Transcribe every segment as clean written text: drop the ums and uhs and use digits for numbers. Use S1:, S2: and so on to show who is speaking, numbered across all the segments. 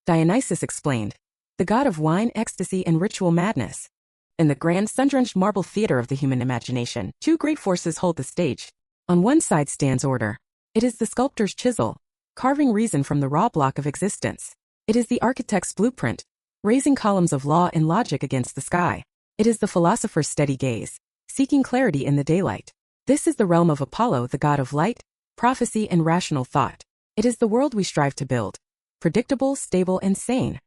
S1: Dionysus explained. The god of wine, ecstasy, and ritual madness. In the grand sun-drenched marble theater of the human imagination, two great forces hold the stage. On one side stands order. It is the sculptor's chisel, carving reason from the raw block of existence. It is the architect's blueprint, raising columns of law and logic against the sky. It is the philosopher's steady gaze, seeking clarity in the daylight. This is the realm of Apollo, the god of light, prophecy, and rational thought. It is the world we strive to build, predictable, stable, and sane.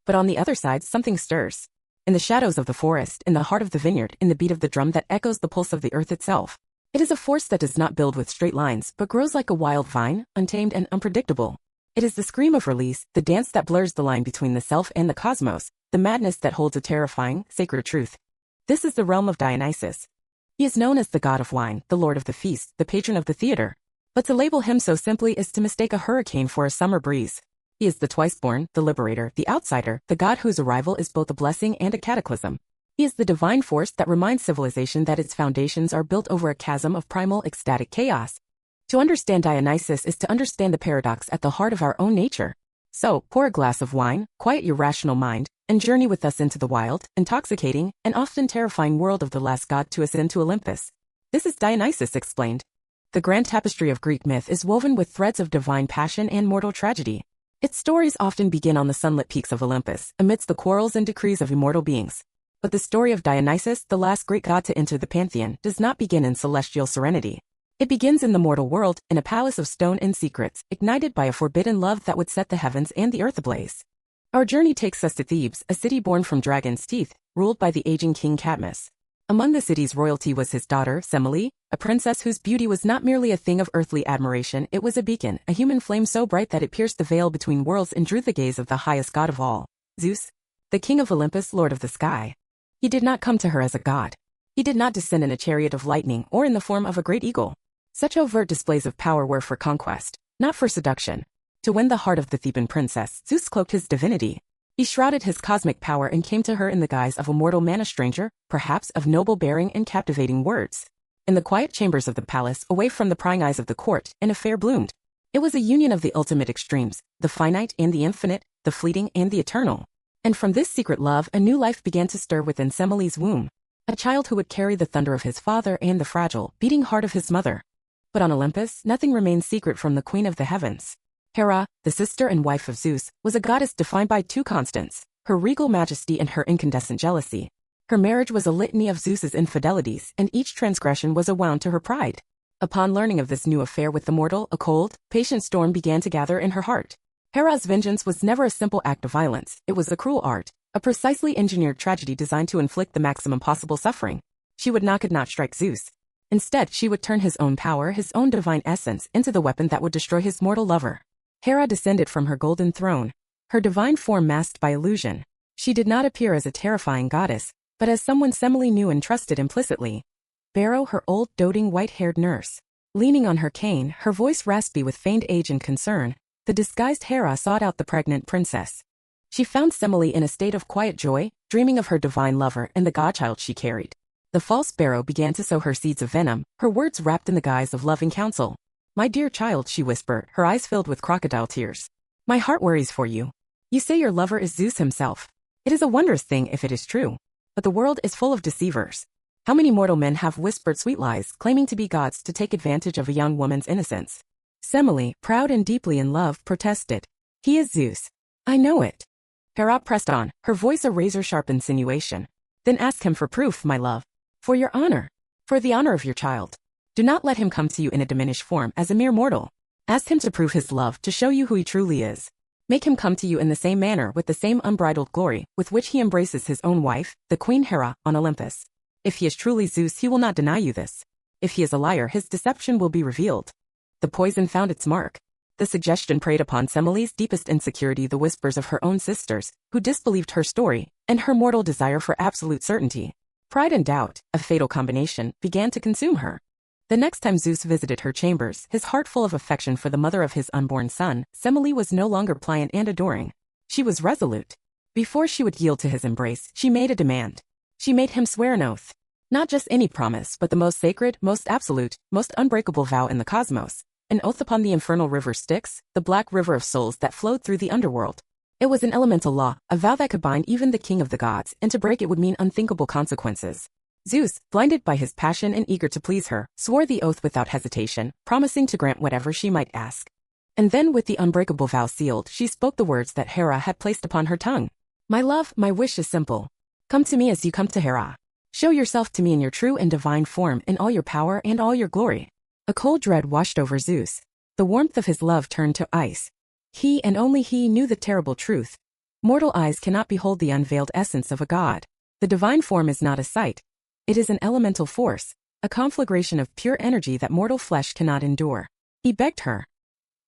S1: But on the other side, something stirs. In the shadows of the forest, in the heart of the vineyard, in the beat of the drum that echoes the pulse of the earth itself. It is a force that does not build with straight lines, but grows like a wild vine, untamed and unpredictable. It is the scream of release, the dance that blurs the line between the self and the cosmos, the madness that holds a terrifying, sacred truth. This is the realm of Dionysus. He is known as the god of wine, the lord of the feast, the patron of the theater. But to label him so simply is to mistake a hurricane for a summer breeze. He is the twice-born, the liberator, the outsider, the god whose arrival is both a blessing and a cataclysm. He is the divine force that reminds civilization that its foundations are built over a chasm of primal, ecstatic chaos. To understand Dionysus is to understand the paradox at the heart of our own nature. So, pour a glass of wine, quiet your rational mind, and journey with us into the wild, intoxicating, and often terrifying world of the last god to ascend to Olympus. This is Dionysus explained. The grand tapestry of Greek myth is woven with threads of divine passion and mortal tragedy. Its stories often begin on the sunlit peaks of Olympus, amidst the quarrels and decrees of immortal beings. But the story of Dionysus, the last great god to enter the pantheon, does not begin in celestial serenity. It begins in the mortal world, in a palace of stone and secrets, ignited by a forbidden love that would set the heavens and the earth ablaze. Our journey takes us to Thebes, a city born from dragon's teeth, ruled by the aging king Cadmus. Among the city's royalty was his daughter, Semele, a princess whose beauty was not merely a thing of earthly admiration, it was a beacon, a human flame so bright that it pierced the veil between worlds and drew the gaze of the highest god of all, Zeus, the king of Olympus, lord of the sky. He did not come to her as a god. He did not descend in a chariot of lightning or in the form of a great eagle. Such overt displays of power were for conquest, not for seduction. To win the heart of the Theban princess, Zeus cloaked his divinity. He shrouded his cosmic power and came to her in the guise of a mortal man, a stranger, perhaps of noble bearing and captivating words. In the quiet chambers of the palace, away from the prying eyes of the court, an affair bloomed. It was a union of the ultimate extremes, the finite and the infinite, the fleeting and the eternal. And from this secret love, a new life began to stir within Semele's womb. A child who would carry the thunder of his father and the fragile, beating heart of his mother. But on Olympus, nothing remained secret from the queen of the heavens. Hera, the sister and wife of Zeus, was a goddess defined by two constants, her regal majesty and her incandescent jealousy. Her marriage was a litany of Zeus's infidelities, and each transgression was a wound to her pride. Upon learning of this new affair with the mortal, a cold, patient storm began to gather in her heart. Hera's vengeance was never a simple act of violence, it was a cruel art, a precisely engineered tragedy designed to inflict the maximum possible suffering. She could not strike Zeus. Instead, she would turn his own power, his own divine essence, into the weapon that would destroy his mortal lover. Hera descended from her golden throne, her divine form masked by illusion. She did not appear as a terrifying goddess, but as someone Semele knew and trusted implicitly. Beroe, her old, doting, white-haired nurse. Leaning on her cane, her voice raspy with feigned age and concern, the disguised Hera sought out the pregnant princess. She found Semele in a state of quiet joy, dreaming of her divine lover and the godchild she carried. The false Beroe began to sow her seeds of venom, her words wrapped in the guise of loving counsel. "My dear child," she whispered, her eyes filled with crocodile tears. "My heart worries for you. You say your lover is Zeus himself. It is a wondrous thing if it is true. But the world is full of deceivers. How many mortal men have whispered sweet lies, claiming to be gods to take advantage of a young woman's innocence?" Semele, proud and deeply in love, protested. "He is Zeus. I know it." Hera pressed on, her voice a razor-sharp insinuation. "Then ask him for proof, my love. For your honor. For the honor of your child. Do not let him come to you in a diminished form as a mere mortal. Ask him to prove his love, to show you who he truly is. Make him come to you in the same manner with the same unbridled glory with which he embraces his own wife, the Queen Hera, on Olympus. If he is truly Zeus, he will not deny you this. If he is a liar, his deception will be revealed." The poison found its mark. The suggestion preyed upon Semele's deepest insecurity, the whispers of her own sisters, who disbelieved her story, and her mortal desire for absolute certainty. Pride and doubt, a fatal combination, began to consume her. The next time Zeus visited her chambers, his heart full of affection for the mother of his unborn son, Semele was no longer pliant and adoring. She was resolute. Before she would yield to his embrace, she made a demand. She made him swear an oath. Not just any promise, but the most sacred, most absolute, most unbreakable vow in the cosmos. An oath upon the infernal river Styx, the black river of souls that flowed through the underworld. It was an elemental law, a vow that could bind even the king of the gods, and to break it would mean unthinkable consequences. Zeus, blinded by his passion and eager to please her, swore the oath without hesitation, promising to grant whatever she might ask. And then, with the unbreakable vow sealed, she spoke the words that Hera had placed upon her tongue. My love, my wish is simple. Come to me as you come to Hera. Show yourself to me in your true and divine form, in all your power and all your glory. A cold dread washed over Zeus. The warmth of his love turned to ice. He and only he knew the terrible truth. Mortal eyes cannot behold the unveiled essence of a god. The divine form is not a sight. It is an elemental force, a conflagration of pure energy that mortal flesh cannot endure. He begged her.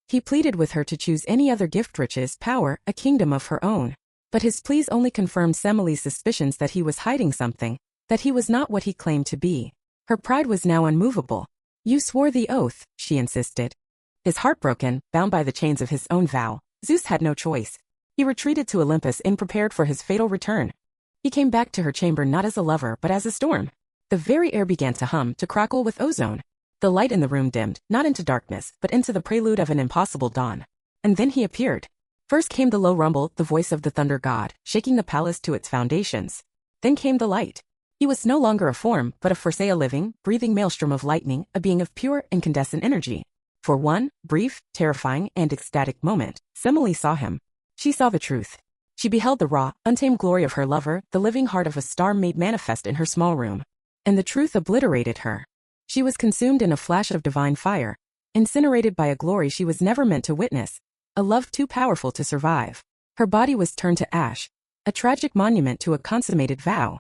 S1: He pleaded with her to choose any other gift, riches, power, a kingdom of her own. But his pleas only confirmed Semele's suspicions that he was hiding something, that he was not what he claimed to be. Her pride was now unmovable. You swore the oath, she insisted. His heart broken, bound by the chains of his own vow, Zeus had no choice. He retreated to Olympus and prepared for his fatal return. He came back to her chamber not as a lover but as a storm. The very air began to hum, to crackle with ozone. The light in the room dimmed, not into darkness, but into the prelude of an impossible dawn. And then he appeared. First came the low rumble, the voice of the thunder god, shaking the palace to its foundations. Then came the light. He was no longer a form, but a living, breathing maelstrom of lightning, a being of pure, incandescent energy. For one brief, terrifying, and ecstatic moment, Semele saw him. She saw the truth. She beheld the raw, untamed glory of her lover, the living heart of a star made manifest in her small room. And the truth obliterated her. She was consumed in a flash of divine fire, incinerated by a glory she was never meant to witness, a love too powerful to survive. Her body was turned to ash, a tragic monument to a consummated vow.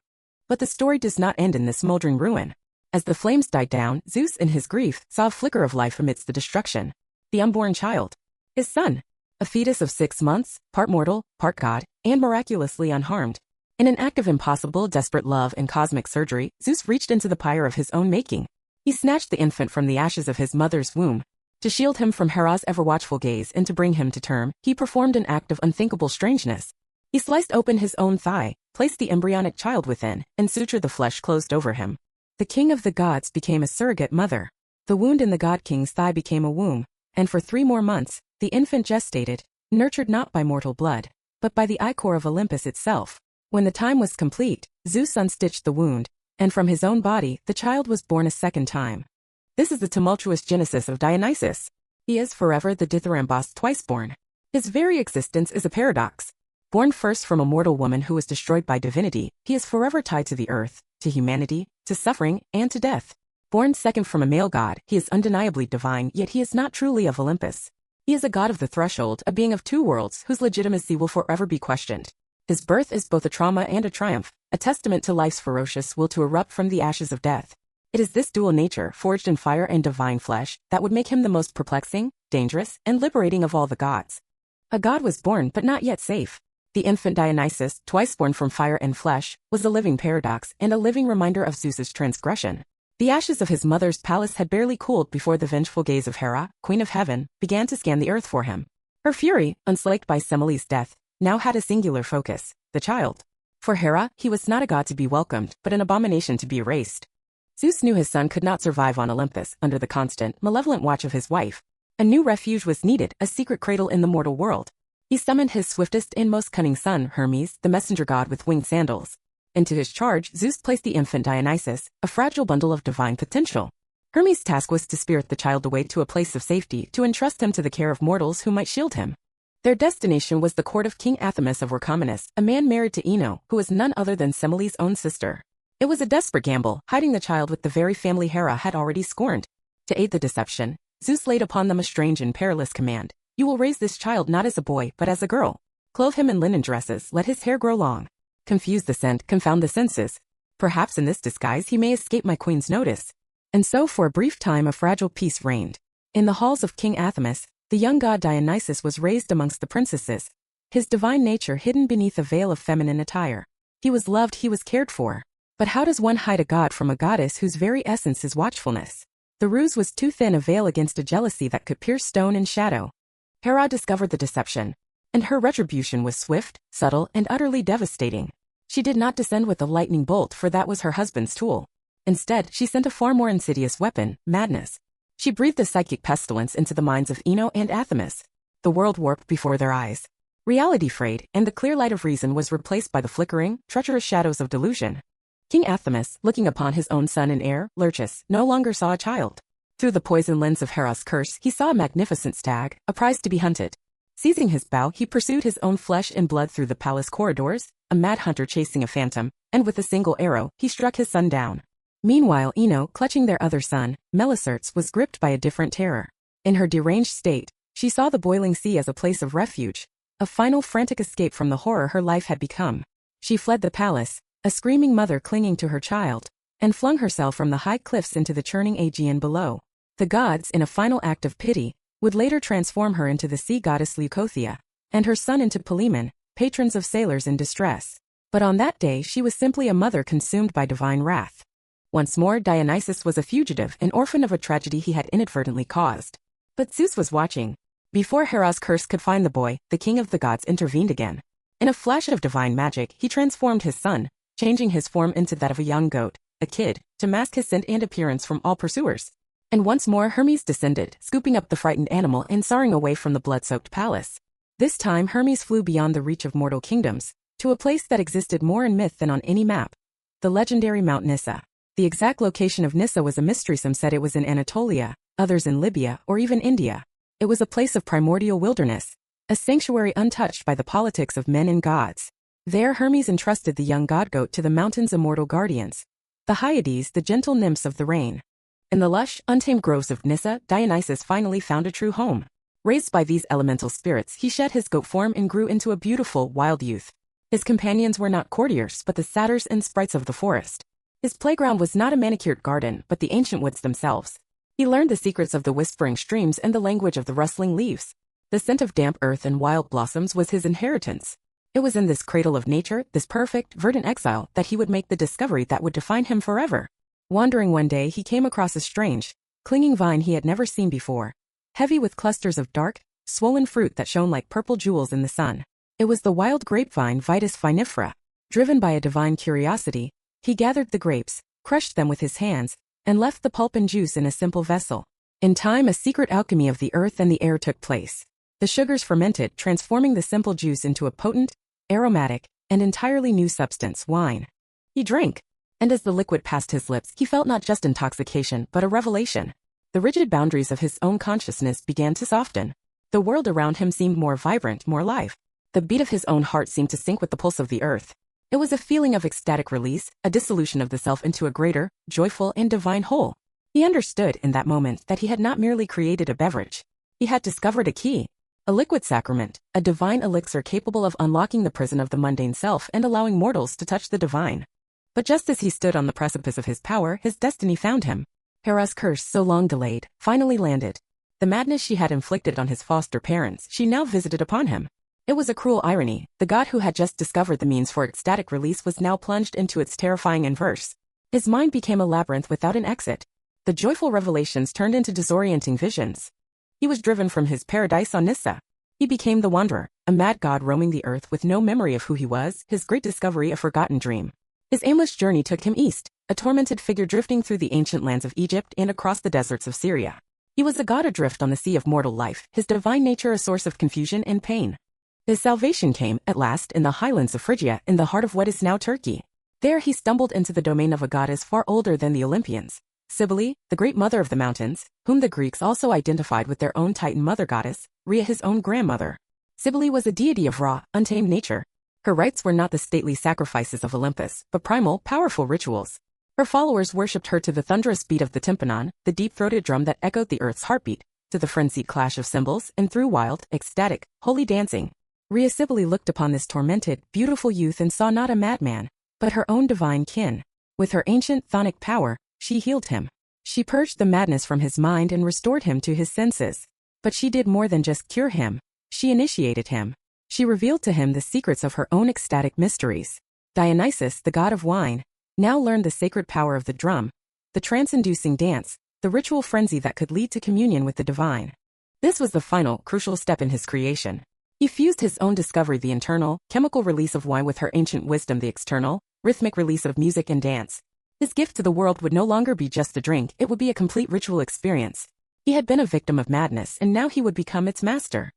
S1: But the story does not end in this smoldering ruin. As the flames died down, Zeus in his grief saw a flicker of life amidst the destruction. The unborn child. His son. A fetus of 6 months, part mortal, part god, and miraculously unharmed. In an act of impossible, desperate love and cosmic surgery, Zeus reached into the pyre of his own making. He snatched the infant from the ashes of his mother's womb. To shield him from Hera's ever-watchful gaze and to bring him to term, he performed an act of unthinkable strangeness. He sliced open his own thigh, placed the embryonic child within, and sutured the flesh closed over him. The king of the gods became a surrogate mother. The wound in the god-king's thigh became a womb, and for 3 more months, the infant gestated, nurtured not by mortal blood, but by the ichor of Olympus itself. When the time was complete, Zeus unstitched the wound, and from his own body, the child was born a second time. This is the tumultuous genesis of Dionysus. He is forever the Dithyrambos twice-born. His very existence is a paradox. Born first from a mortal woman who was destroyed by divinity, he is forever tied to the earth, to humanity, to suffering, and to death. Born second from a male god, he is undeniably divine, yet he is not truly of Olympus. He is a god of the threshold, a being of 2 worlds, whose legitimacy will forever be questioned. His birth is both a trauma and a triumph, a testament to life's ferocious will to erupt from the ashes of death. It is this dual nature, forged in fire and divine flesh, that would make him the most perplexing, dangerous, and liberating of all the gods. A god was born but not yet safe. The infant Dionysus, twice born from fire and flesh, was a living paradox and a living reminder of Zeus's transgression. The ashes of his mother's palace had barely cooled before the vengeful gaze of Hera, queen of heaven, began to scan the earth for him. Her fury, unslaked by Semele's death, now had a singular focus, the child. For Hera, he was not a god to be welcomed, but an abomination to be erased. Zeus knew his son could not survive on Olympus under the constant, malevolent watch of his wife. A new refuge was needed, a secret cradle in the mortal world. He summoned his swiftest and most cunning son, Hermes, the messenger god with winged sandals. Into his charge, Zeus placed the infant Dionysus, a fragile bundle of divine potential. Hermes' task was to spirit the child away to a place of safety, to entrust him to the care of mortals who might shield him. Their destination was the court of King Athamas of Orchomenus, a man married to Ino, who was none other than Semele's own sister. It was a desperate gamble, hiding the child with the very family Hera had already scorned. To aid the deception, Zeus laid upon them a strange and perilous command. You will raise this child not as a boy, but as a girl. Clothe him in linen dresses, let his hair grow long. Confuse the scent, confound the senses. Perhaps in this disguise he may escape my queen's notice. And so for a brief time a fragile peace reigned. In the halls of King Athamas, the young god Dionysus was raised amongst the princesses, his divine nature hidden beneath a veil of feminine attire. He was loved, he was cared for. But how does one hide a god from a goddess whose very essence is watchfulness? The ruse was too thin a veil against a jealousy that could pierce stone and shadow. Hera discovered the deception, and her retribution was swift, subtle, and utterly devastating. She did not descend with a lightning bolt, for that was her husband's tool. Instead, she sent a far more insidious weapon, madness. She breathed a psychic pestilence into the minds of Ino and Athamas. The world warped before their eyes. Reality frayed, and the clear light of reason was replaced by the flickering, treacherous shadows of delusion. King Athamas, looking upon his own son and heir, Lurchus, no longer saw a child. Through the poison lens of Hera's curse, he saw a magnificent stag, a prize to be hunted. Seizing his bow, he pursued his own flesh and blood through the palace corridors, a mad hunter chasing a phantom, and with a single arrow, he struck his son down. Meanwhile, Ino, clutching their other son, Melicertes, was gripped by a different terror. In her deranged state, she saw the boiling sea as a place of refuge, a final frantic escape from the horror her life had become. She fled the palace, a screaming mother clinging to her child, and flung herself from the high cliffs into the churning Aegean below. The gods, in a final act of pity, would later transform her into the sea goddess Leucothea, and her son into Palemon, patrons of sailors in distress. But on that day she was simply a mother consumed by divine wrath. Once more Dionysus was a fugitive, an orphan of a tragedy he had inadvertently caused. But Zeus was watching. Before Hera's curse could find the boy, the king of the gods intervened again. In a flash of divine magic, he transformed his son, changing his form into that of a young goat, a kid, to mask his scent and appearance from all pursuers. And once more Hermes descended, scooping up the frightened animal and soaring away from the blood-soaked palace. This time Hermes flew beyond the reach of mortal kingdoms, to a place that existed more in myth than on any map. The legendary Mount Nysa. The exact location of Nysa was a mystery. Some said it was in Anatolia, others in Libya, or even India. It was a place of primordial wilderness, a sanctuary untouched by the politics of men and gods. There Hermes entrusted the young god-goat to the mountain's immortal guardians, the Hyades, the gentle nymphs of the rain. In the lush, untamed groves of Nysa, Dionysus finally found a true home. Raised by these elemental spirits, he shed his goat form and grew into a beautiful, wild youth. His companions were not courtiers, but the satyrs and sprites of the forest. His playground was not a manicured garden, but the ancient woods themselves. He learned the secrets of the whispering streams and the language of the rustling leaves. The scent of damp earth and wild blossoms was his inheritance. It was in this cradle of nature, this perfect, verdant exile, that he would make the discovery that would define him forever. Wandering one day, he came across a strange, clinging vine he had never seen before, heavy with clusters of dark, swollen fruit that shone like purple jewels in the sun. It was the wild grapevine Vitis vinifera. Driven by a divine curiosity, he gathered the grapes, crushed them with his hands, and left the pulp and juice in a simple vessel. In time, a secret alchemy of the earth and the air took place. The sugars fermented, transforming the simple juice into a potent, aromatic, and entirely new substance, wine. He drank, and as the liquid passed his lips, he felt not just intoxication, but a revelation. The rigid boundaries of his own consciousness began to soften. The world around him seemed more vibrant, more alive. The beat of his own heart seemed to sync with the pulse of the earth. It was a feeling of ecstatic release, a dissolution of the self into a greater, joyful, and divine whole. He understood in that moment that he had not merely created a beverage. He had discovered a key, a liquid sacrament, a divine elixir capable of unlocking the prison of the mundane self and allowing mortals to touch the divine. But just as he stood on the precipice of his power, his destiny found him. Hera's curse, so long delayed, finally landed. The madness she had inflicted on his foster parents, she now visited upon him. It was a cruel irony. The god who had just discovered the means for ecstatic release was now plunged into its terrifying inverse. His mind became a labyrinth without an exit. The joyful revelations turned into disorienting visions. He was driven from his paradise on Nysa. He became the wanderer, a mad god roaming the earth with no memory of who he was, his great discovery a forgotten dream. His aimless journey took him east, a tormented figure drifting through the ancient lands of Egypt and across the deserts of Syria. He was a god adrift on the sea of mortal life, his divine nature a source of confusion and pain. His salvation came, at last, in the highlands of Phrygia, in the heart of what is now Turkey. There he stumbled into the domain of a goddess far older than the Olympians, Cybele, the great mother of the mountains, whom the Greeks also identified with their own Titan mother goddess, Rhea his own grandmother. Cybele was a deity of raw, untamed nature. Her rites were not the stately sacrifices of Olympus, but primal, powerful rituals. Her followers worshipped her to the thunderous beat of the tympanum, the deep-throated drum that echoed the earth's heartbeat, to the frenzied clash of cymbals, and through wild, ecstatic, holy dancing. Rhea Cybele looked upon this tormented, beautiful youth and saw not a madman, but her own divine kin. With her ancient chthonic power, she healed him. She purged the madness from his mind and restored him to his senses. But she did more than just cure him. She initiated him. She revealed to him the secrets of her own ecstatic mysteries. Dionysus, the god of wine, now learned the sacred power of the drum, the trance-inducing dance, the ritual frenzy that could lead to communion with the divine. This was the final, crucial step in his creation. He fused his own discovery, the internal, chemical release of wine, with her ancient wisdom, the external, rhythmic release of music and dance. His gift to the world would no longer be just a drink, it would be a complete ritual experience. He had been a victim of madness, and now he would become its master.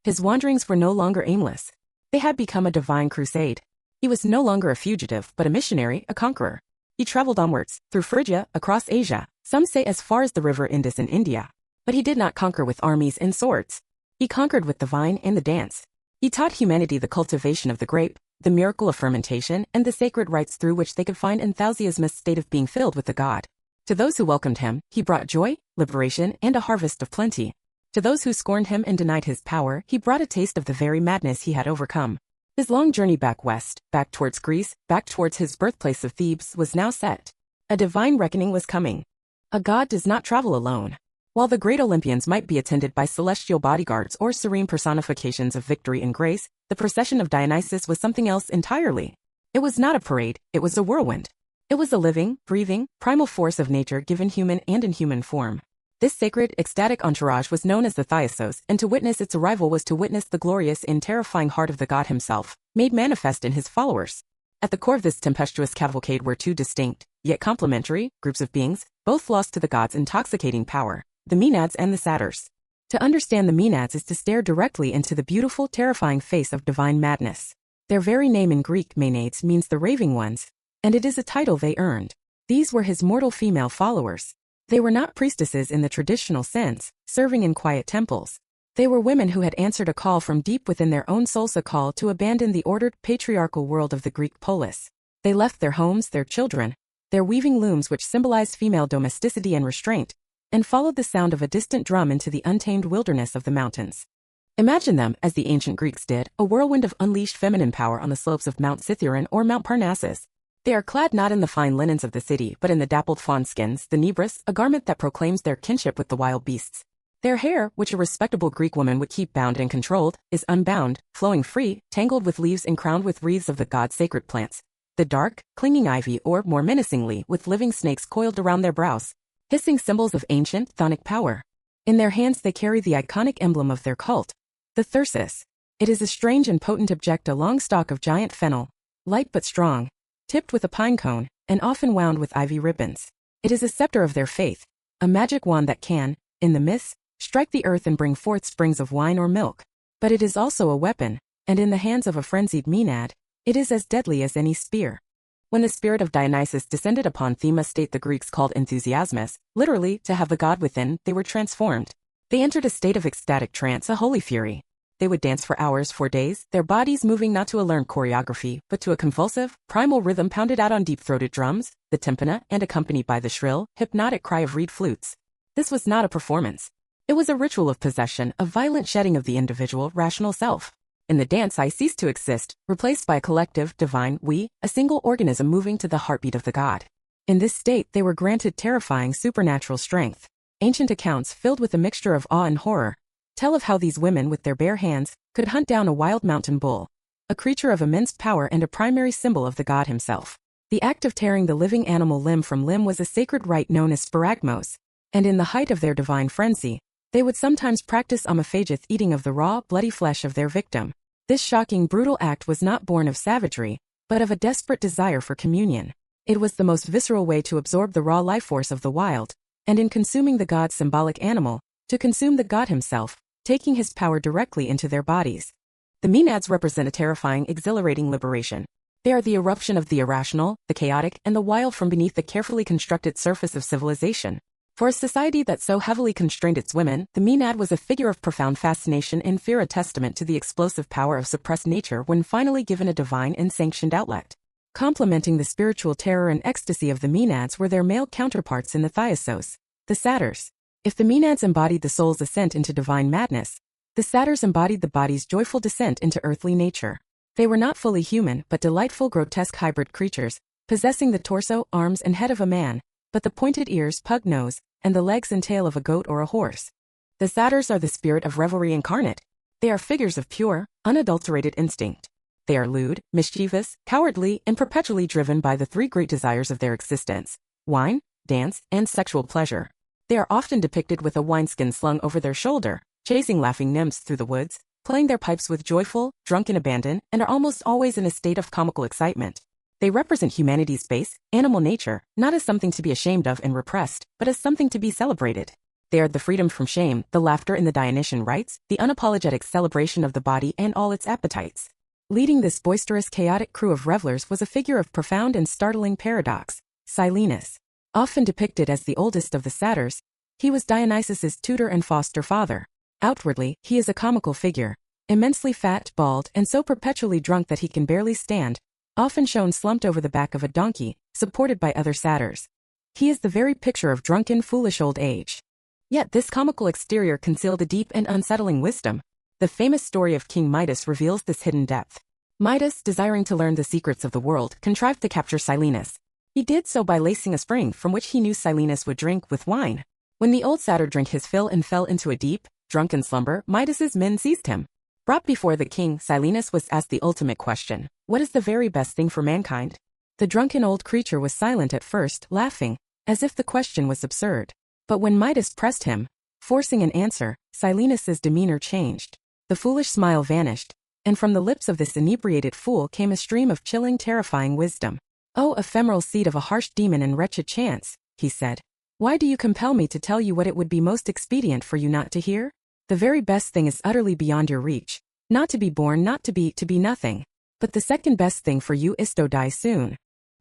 S1: His wanderings were no longer aimless. They had become a divine crusade. He was no longer a fugitive, but a missionary, a conqueror. He traveled onwards, through Phrygia, across Asia, some say as far as the river Indus in India. But he did not conquer with armies and swords. He conquered with the vine and the dance. He taught humanity the cultivation of the grape, the miracle of fermentation, and the sacred rites through which they could find enthusiasm's state of being filled with the god. To those who welcomed him, he brought joy, liberation, and a harvest of plenty. To those who scorned him and denied his power, he brought a taste of the very madness he had overcome. His long journey back west, back towards Greece, back towards his birthplace of Thebes, was now set. A divine reckoning was coming. A god does not travel alone. While the great Olympians might be attended by celestial bodyguards or serene personifications of victory and grace, the procession of Dionysus was something else entirely. It was not a parade, it was a whirlwind. It was a living, breathing, primal force of nature given human and in human form. This sacred, ecstatic entourage was known as the Dionysus, and to witness its arrival was to witness the glorious and terrifying heart of the god himself, made manifest in his followers. At the core of this tempestuous cavalcade were two distinct, yet complementary, groups of beings, both lost to the god's intoxicating power, the Maenads and the Satyrs. To understand the Maenads is to stare directly into the beautiful, terrifying face of divine madness. Their very name in Greek, Maenads, means the raving ones, and it is a title they earned. These were his mortal female followers. They were not priestesses in the traditional sense, serving in quiet temples. They were women who had answered a call from deep within their own souls, a call to abandon the ordered, patriarchal world of the Greek polis. They left their homes, their children, their weaving looms which symbolized female domesticity and restraint, and followed the sound of a distant drum into the untamed wilderness of the mountains. Imagine them, as the ancient Greeks did, a whirlwind of unleashed feminine power on the slopes of Mount Cithaeron or Mount Parnassus. They are clad not in the fine linens of the city, but in the dappled fawn skins, the nebris, a garment that proclaims their kinship with the wild beasts. Their hair, which a respectable Greek woman would keep bound and controlled, is unbound, flowing free, tangled with leaves and crowned with wreaths of the god's sacred plants. The dark, clinging ivy, or, more menacingly, with living snakes coiled around their brows, hissing symbols of ancient, chthonic power. In their hands they carry the iconic emblem of their cult, the thyrsus. It is a strange and potent object, a long stalk of giant fennel, light but strong, tipped with a pine cone, and often wound with ivy ribbons. It is a scepter of their faith, a magic wand that can, in the mist, strike the earth and bring forth springs of wine or milk. But it is also a weapon, and in the hands of a frenzied Maenad, it is as deadly as any spear. When the spirit of Dionysus descended upon them, a state the Greeks called enthusiasmus, literally, to have the god within, they were transformed. They entered a state of ecstatic trance, a holy fury. They would dance for hours, for days, their bodies moving not to a learned choreography, but to a convulsive, primal rhythm pounded out on deep-throated drums, the tympana, and accompanied by the shrill, hypnotic cry of reed flutes. This was not a performance. It was a ritual of possession, a violent shedding of the individual, rational self. In the dance, I ceased to exist, replaced by a collective, divine we, a single organism moving to the heartbeat of the god. In this state, they were granted terrifying supernatural strength. Ancient accounts, filled with a mixture of awe and horror, tell of how these women, with their bare hands, could hunt down a wild mountain bull, a creature of immense power and a primary symbol of the god himself. The act of tearing the living animal limb from limb was a sacred rite known as sparagmos, and in the height of their divine frenzy, they would sometimes practice omophagous eating of the raw, bloody flesh of their victim. This shocking, brutal act was not born of savagery, but of a desperate desire for communion. It was the most visceral way to absorb the raw life force of the wild, and in consuming the god's symbolic animal, to consume the god himself, taking his power directly into their bodies. The Maenads represent a terrifying, exhilarating liberation. They are the eruption of the irrational, the chaotic, and the wild from beneath the carefully constructed surface of civilization. For a society that so heavily constrained its women, the Maenad was a figure of profound fascination and fear, a testament to the explosive power of suppressed nature when finally given a divine and sanctioned outlet. Complementing the spiritual terror and ecstasy of the Maenads were their male counterparts in the Dionysos, the Satyrs. If the Maenads embodied the soul's ascent into divine madness, the Satyrs embodied the body's joyful descent into earthly nature. They were not fully human, but delightful, grotesque hybrid creatures, possessing the torso, arms, and head of a man, but the pointed ears, pug nose, and the legs and tail of a goat or a horse. The Satyrs are the spirit of revelry incarnate. They are figures of pure, unadulterated instinct. They are lewd, mischievous, cowardly, and perpetually driven by the three great desires of their existence: wine, dance, and sexual pleasure. They are often depicted with a wineskin slung over their shoulder, chasing laughing nymphs through the woods, playing their pipes with joyful, drunken abandon, and are almost always in a state of comical excitement. They represent humanity's base, animal nature, not as something to be ashamed of and repressed, but as something to be celebrated. They are the freedom from shame, the laughter in the Dionysian rites, the unapologetic celebration of the body and all its appetites. Leading this boisterous, chaotic crew of revelers was a figure of profound and startling paradox, Silenus. Often depicted as the oldest of the satyrs, he was Dionysus's tutor and foster father. Outwardly, he is a comical figure, immensely fat, bald, and so perpetually drunk that he can barely stand, often shown slumped over the back of a donkey, supported by other satyrs. He is the very picture of drunken, foolish old age. Yet this comical exterior concealed a deep and unsettling wisdom. The famous story of King Midas reveals this hidden depth. Midas, desiring to learn the secrets of the world, contrived to capture Silenus. He did so by lacing a spring from which he knew Silenus would drink with wine. When the old satyr drank his fill and fell into a deep, drunken slumber, Midas's men seized him. Brought before the king, Silenus was asked the ultimate question: what is the very best thing for mankind? The drunken old creature was silent at first, laughing, as if the question was absurd. But when Midas pressed him, forcing an answer, Silenus's demeanor changed. The foolish smile vanished, and from the lips of this inebriated fool came a stream of chilling, terrifying wisdom. "O ephemeral seed of a harsh demon and wretched chance," he said, "why do you compel me to tell you what it would be most expedient for you not to hear? The very best thing is utterly beyond your reach. Not to be born, not to be nothing. But the second best thing for you is to die soon."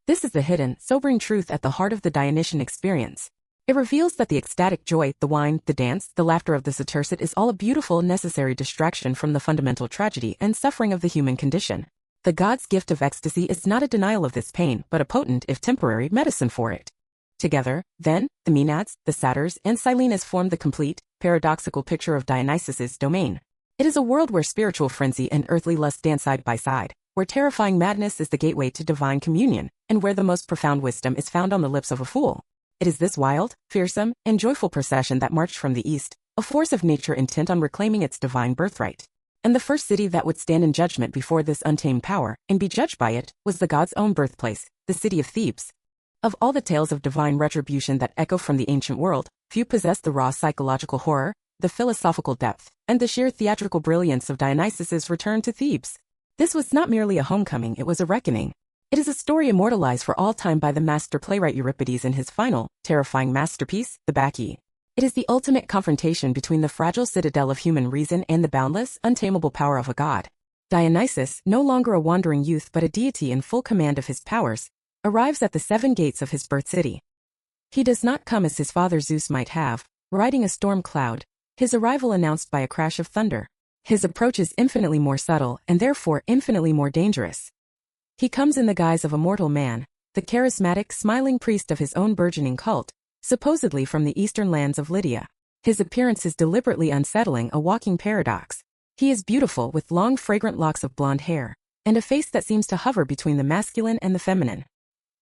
S1: This is the hidden, sobering truth at the heart of the Dionysian experience. It reveals that the ecstatic joy, the wine, the dance, the laughter of the satyrsate is all a beautiful, necessary distraction from the fundamental tragedy and suffering of the human condition. The god's gift of ecstasy is not a denial of this pain, but a potent, if temporary, medicine for it. Together, then, the Maenads, the satyrs, and Silenus form the complete, paradoxical picture of Dionysus's domain. It is a world where spiritual frenzy and earthly lust dance side by side, where terrifying madness is the gateway to divine communion, and where the most profound wisdom is found on the lips of a fool. It is this wild, fearsome, and joyful procession that marched from the east, a force of nature intent on reclaiming its divine birthright. And the first city that would stand in judgment before this untamed power, and be judged by it, was the god's own birthplace, the city of Thebes. Of all the tales of divine retribution that echo from the ancient world, few possess the raw psychological horror, the philosophical depth, and the sheer theatrical brilliance of Dionysus's return to Thebes. This was not merely a homecoming, it was a reckoning. It is a story immortalized for all time by the master playwright Euripides in his final, terrifying masterpiece, the Bacchae. It is the ultimate confrontation between the fragile citadel of human reason and the boundless, untamable power of a god. Dionysus, no longer a wandering youth but a deity in full command of his powers, arrives at the seven gates of his birth city. He does not come as his father Zeus might have, riding a storm cloud, his arrival announced by a crash of thunder. His approach is infinitely more subtle and therefore infinitely more dangerous. He comes in the guise of a mortal man, the charismatic, smiling priest of his own burgeoning cult, supposedly from the eastern lands of Lydia. His appearance is deliberately unsettling, a walking paradox. He is beautiful with long fragrant locks of blonde hair, and a face that seems to hover between the masculine and the feminine.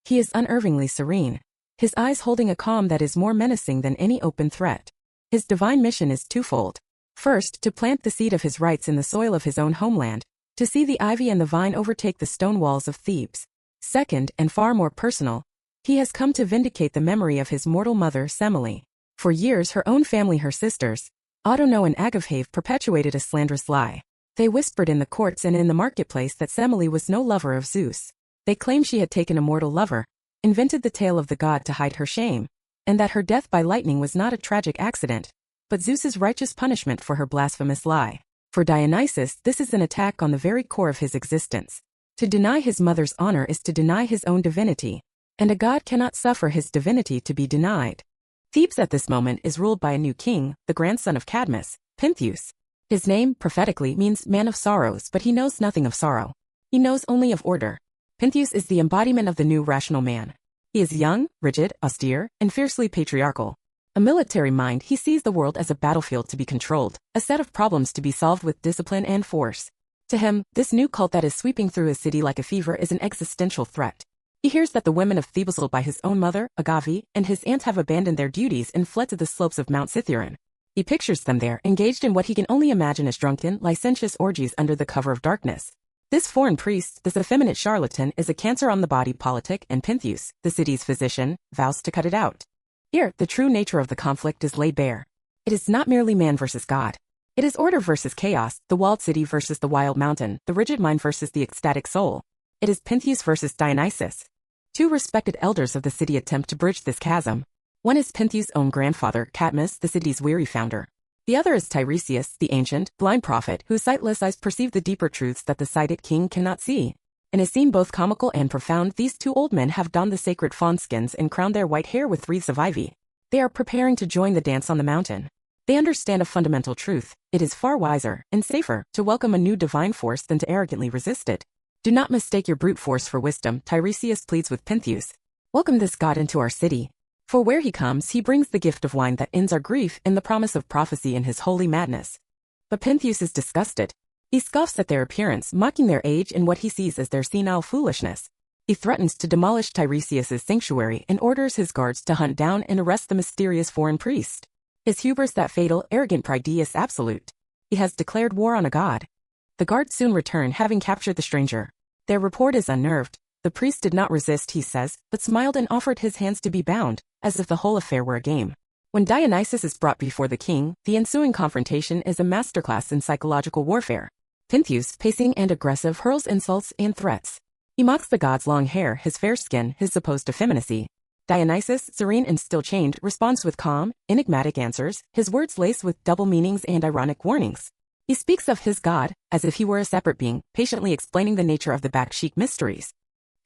S1: He is unervingly serene, his eyes holding a calm that is more menacing than any open threat. His divine mission is twofold. First, to plant the seed of his rights in the soil of his own homeland, to see the ivy and the vine overtake the stone walls of Thebes. Second, and far more personal, he has come to vindicate the memory of his mortal mother, Semele. For years her own family, her sisters, Autono and Agave, perpetuated a slanderous lie. They whispered in the courts and in the marketplace that Semele was no lover of Zeus. They claimed she had taken a mortal lover, invented the tale of the god to hide her shame, and that her death by lightning was not a tragic accident, but Zeus's righteous punishment for her blasphemous lie. For Dionysus, this is an attack on the very core of his existence. To deny his mother's honor is to deny his own divinity, and a god cannot suffer his divinity to be denied. Thebes at this moment is ruled by a new king, the grandson of Cadmus, Pentheus. His name, prophetically, means man of sorrows, but he knows nothing of sorrow. He knows only of order. Pentheus is the embodiment of the new rational man. He is young, rigid, austere, and fiercely patriarchal. A military mind, he sees the world as a battlefield to be controlled, a set of problems to be solved with discipline and force. To him, this new cult that is sweeping through his city like a fever is an existential threat. He hears that the women of Thebes, by his own mother, Agave, and his aunt have abandoned their duties and fled to the slopes of Mount Cithaeron. He pictures them there, engaged in what he can only imagine as drunken, licentious orgies under the cover of darkness. This foreign priest, this effeminate charlatan, is a cancer on the body politic, and Pentheus, the city's physician, vows to cut it out. Here, the true nature of the conflict is laid bare. It is not merely man versus God. It is order versus chaos, the walled city versus the wild mountain, the rigid mind versus the ecstatic soul. It is Pentheus versus Dionysus. Two respected elders of the city attempt to bridge this chasm. One is Pentheus' own grandfather, Cadmus, the city's weary founder. The other is Tiresias, the ancient, blind prophet, whose sightless eyes perceive the deeper truths that the sighted king cannot see. In a scene both comical and profound, these two old men have donned the sacred fawn skins and crowned their white hair with wreaths of ivy. They are preparing to join the dance on the mountain. They understand a fundamental truth: it is far wiser and safer to welcome a new divine force than to arrogantly resist it. Do not mistake your brute force for wisdom, Tiresias pleads with Pentheus. Welcome this god into our city. For where he comes, he brings the gift of wine that ends our grief and the promise of prophecy in his holy madness. But Pentheus is disgusted. He scoffs at their appearance, mocking their age and what he sees as their senile foolishness. He threatens to demolish Tiresias' sanctuary and orders his guards to hunt down and arrest the mysterious foreign priest. His hubris, that fatal, arrogant pride, is absolute. He has declared war on a god. The guards soon return, having captured the stranger. Their report is unnerved. The priest did not resist, he says, but smiled and offered his hands to be bound, as if the whole affair were a game. When Dionysus is brought before the king, the ensuing confrontation is a masterclass in psychological warfare. Pentheus, pacing and aggressive, hurls insults and threats. He mocks the god's long hair, his fair skin, his supposed effeminacy. Dionysus, serene and still chained, responds with calm, enigmatic answers, his words laced with double meanings and ironic warnings. He speaks of his god, as if he were a separate being, patiently explaining the nature of the Bakshik mysteries.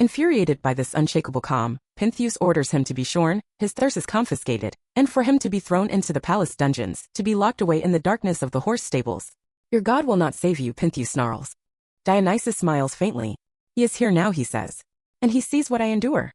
S1: Infuriated by this unshakable calm, Pentheus orders him to be shorn, his thyrsus confiscated, and for him to be thrown into the palace dungeons, to be locked away in the darkness of the horse stables. Your god will not save you, Pentheus snarls. Dionysus smiles faintly. He is here now, he says. And he sees what I endure.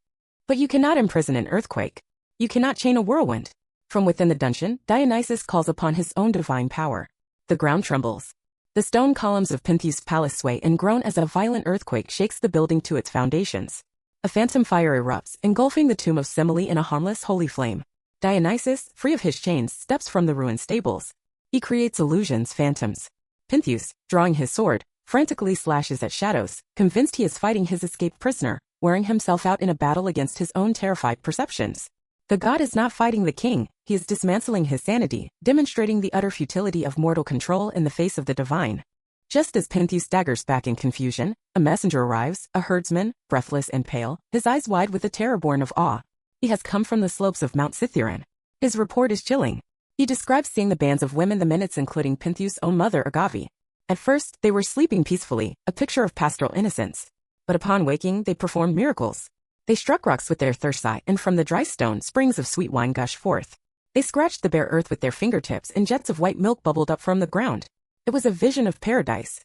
S1: But you cannot imprison an earthquake. You cannot chain a whirlwind. From within the dungeon, Dionysus calls upon his own divine power. The ground trembles. The stone columns of Pentheus' palace sway and groan as a violent earthquake shakes the building to its foundations. A phantom fire erupts, engulfing the tomb of Semele in a harmless holy flame. Dionysus, free of his chains, steps from the ruined stables. He creates illusions, phantoms. Pentheus, drawing his sword, frantically slashes at shadows, convinced he is fighting his escaped prisoner, wearing himself out in a battle against his own terrified perceptions. The god is not fighting the king, he is dismantling his sanity, demonstrating the utter futility of mortal control in the face of the divine. Just as Pentheus staggers back in confusion, a messenger arrives, a herdsman, breathless and pale, his eyes wide with a terror born of awe. He has come from the slopes of Mount Cithaeron. His report is chilling. He describes seeing the bands of women, the minutes including Pentheus' own mother Agave. At first, they were sleeping peacefully, a picture of pastoral innocence. But upon waking, they performed miracles. They struck rocks with their thyrsi, and from the dry stone, springs of sweet wine gushed forth. They scratched the bare earth with their fingertips, and jets of white milk bubbled up from the ground. It was a vision of paradise.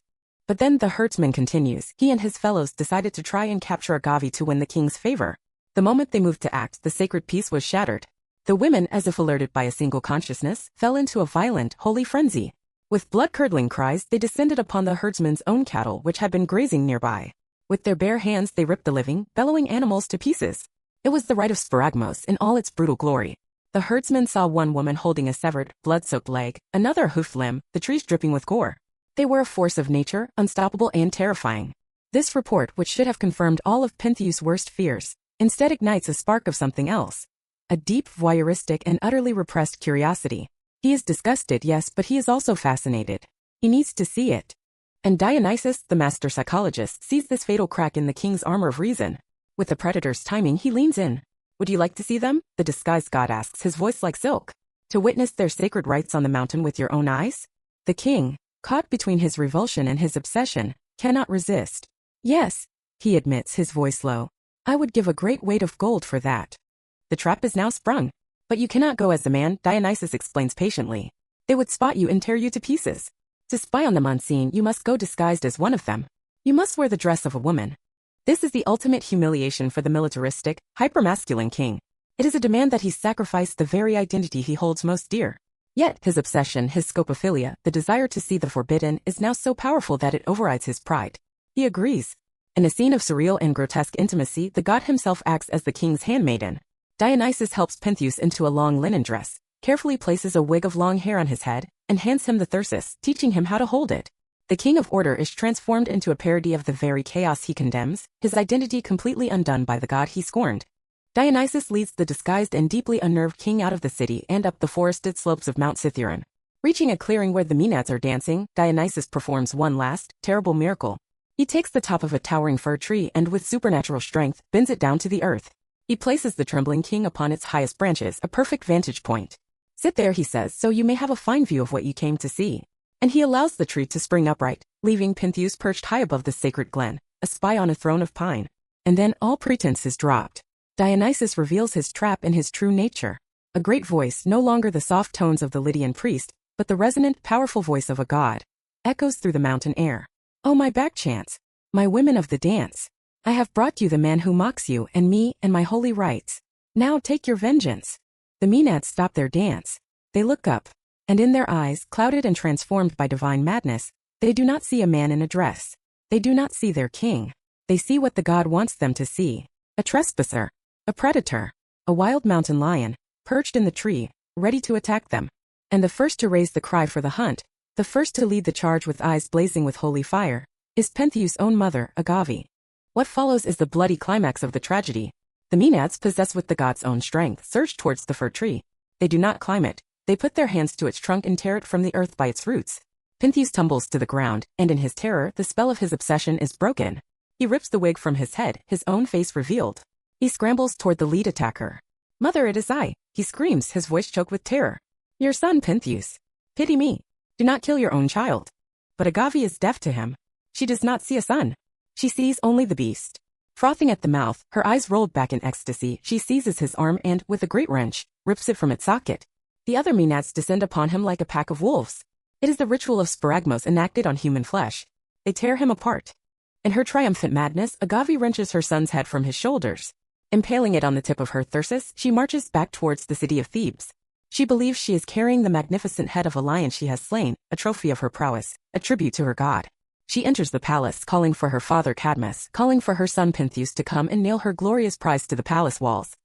S1: But then the herdsman continues. He and his fellows decided to try and capture Agave to win the king's favor. The moment they moved to act, the sacred peace was shattered. The women, as if alerted by a single consciousness, fell into a violent, holy frenzy. With blood-curdling cries, they descended upon the herdsman's own cattle, which had been grazing nearby. With their bare hands they ripped the living, bellowing animals to pieces. It was the rite of Sparagmos in all its brutal glory. The herdsman saw one woman holding a severed, blood-soaked leg, another a hoofed limb, the trees dripping with gore. They were a force of nature, unstoppable and terrifying. This report, which should have confirmed all of Pentheus' worst fears, instead ignites a spark of something else. A deep, voyeuristic and utterly repressed curiosity. He is disgusted, yes, but he is also fascinated. He needs to see it. And Dionysus, the master psychologist, sees this fatal crack in the king's armor of reason. With the predator's timing, he leans in. Would you like to see them? The disguised god asks, his voice like silk. To witness their sacred rites on the mountain with your own eyes? The king, caught between his revulsion and his obsession, cannot resist. Yes, he admits, his voice low. I would give a great weight of gold for that. The trap is now sprung. But you cannot go as the man, Dionysus explains patiently. They would spot you and tear you to pieces. To spy on them unseen, you must go disguised as one of them. You must wear the dress of a woman. This is the ultimate humiliation for the militaristic, hypermasculine king. It is a demand that he sacrifice the very identity he holds most dear. Yet, his obsession, his scopophilia, the desire to see the forbidden, is now so powerful that it overrides his pride. He agrees. In a scene of surreal and grotesque intimacy, the god himself acts as the king's handmaiden. Dionysus helps Pentheus into a long linen dress, carefully places a wig of long hair on his head, and hands him the thyrsus, teaching him how to hold it. The king of order is transformed into a parody of the very chaos he condemns, his identity completely undone by the god he scorned. Dionysus leads the disguised and deeply unnerved king out of the city and up the forested slopes of Mount Cithaeron. Reaching a clearing where the Maenads are dancing, Dionysus performs one last, terrible miracle. He takes the top of a towering fir tree and with supernatural strength, bends it down to the earth. He places the trembling king upon its highest branches, a perfect vantage point. Sit there, he says, so you may have a fine view of what you came to see. And he allows the tree to spring upright, leaving Pentheus perched high above the sacred glen, a spy on a throne of pine. And then all pretense is dropped. Dionysus reveals his trap and his true nature. A great voice, no longer the soft tones of the Lydian priest, but the resonant, powerful voice of a god, echoes through the mountain air. Oh, my backchance, my women of the dance, I have brought you the man who mocks you and me and my holy rites. Now take your vengeance. The Maenads stop their dance. They look up, and in their eyes, clouded and transformed by divine madness, they do not see a man in a dress. They do not see their king. They see what the god wants them to see. A trespasser, a predator, a wild mountain lion, perched in the tree, ready to attack them. And the first to raise the cry for the hunt, the first to lead the charge with eyes blazing with holy fire, is Pentheus' own mother, Agave. What follows is the bloody climax of the tragedy. The Maenads, possessed with the god's own strength, surge towards the fir tree. They do not climb it. They put their hands to its trunk and tear it from the earth by its roots. Pentheus tumbles to the ground, and in his terror, the spell of his obsession is broken. He rips the wig from his head, his own face revealed. He scrambles toward the lead attacker. Mother, it is I, he screams, his voice choked with terror. Your son, Pentheus. Pity me. Do not kill your own child. But Agave is deaf to him. She does not see a son. She sees only the beast. Frothing at the mouth, her eyes rolled back in ecstasy, she seizes his arm and, with a great wrench, rips it from its socket. The other Maenads descend upon him like a pack of wolves. It is the ritual of sparagmos enacted on human flesh. They tear him apart. In her triumphant madness, Agave wrenches her son's head from his shoulders. Impaling it on the tip of her thyrsus, she marches back towards the city of Thebes. She believes she is carrying the magnificent head of a lion she has slain, a trophy of her prowess, a tribute to her god. She enters the palace, calling for her father Cadmus, calling for her son Pentheus to come and nail her glorious prize to the palace walls.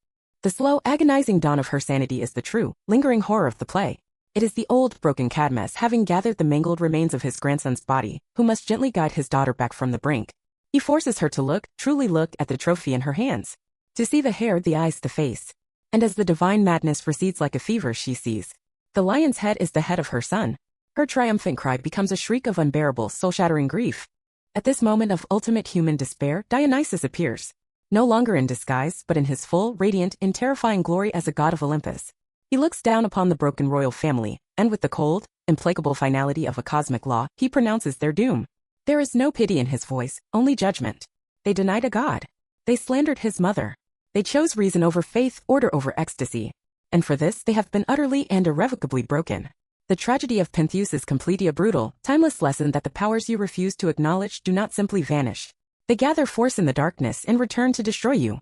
S1: The slow, agonizing dawn of her sanity is the true, lingering horror of the play. It is the old, broken Cadmus, having gathered the mangled remains of his grandson's body, who must gently guide his daughter back from the brink. He forces her to look, truly look, at the trophy in her hands. To see the hair, the eyes, the face. And as the divine madness recedes like a fever, she sees. The lion's head is the head of her son. Her triumphant cry becomes a shriek of unbearable, soul-shattering grief. At this moment of ultimate human despair, Dionysus appears. No longer in disguise, but in his full, radiant, and terrifying glory as a god of Olympus. He looks down upon the broken royal family, and with the cold, implacable finality of a cosmic law, he pronounces their doom. There is no pity in his voice, only judgment. They denied a god. They slandered his mother. They chose reason over faith, order over ecstasy. And for this, they have been utterly and irrevocably broken. The tragedy of Pentheus is completely a brutal, timeless lesson that the powers you refuse to acknowledge do not simply vanish. They gather force in the darkness and return to destroy you.